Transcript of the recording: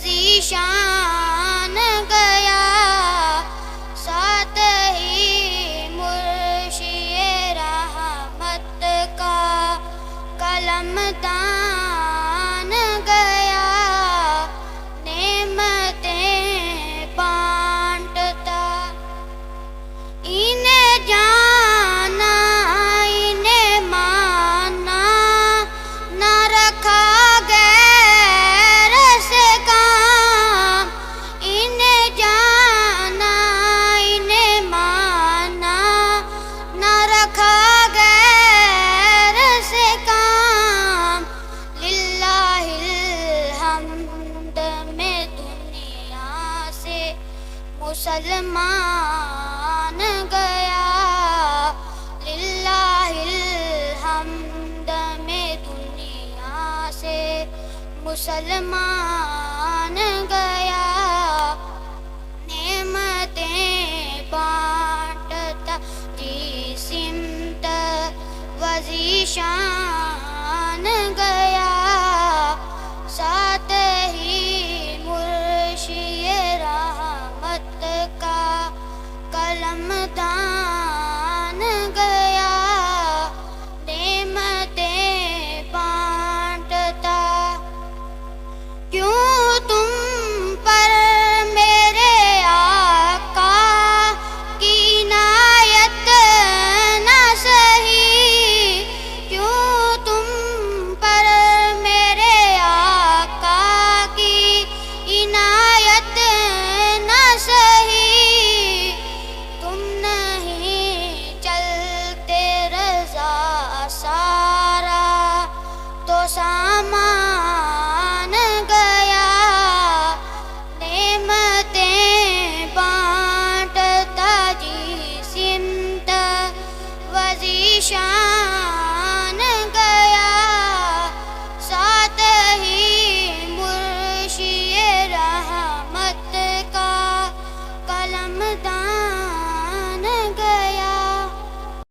وزیشان گیا، ساتھ ہی مرشی رحمت کا قلم دان گیا، نعمتیں بانٹتا انہیں جانا انہیں مانا، نہ رکھا غیر سے کام، انہیں جانا انہیں مانا، نہ رکھا غیر سے کام، للہ الحمد میں دنیا سے مسلمان گیا، للہ الحمد میں دنیا سے مسلمان گیا، نعمتیں بانٹتا جی سمت وزیشان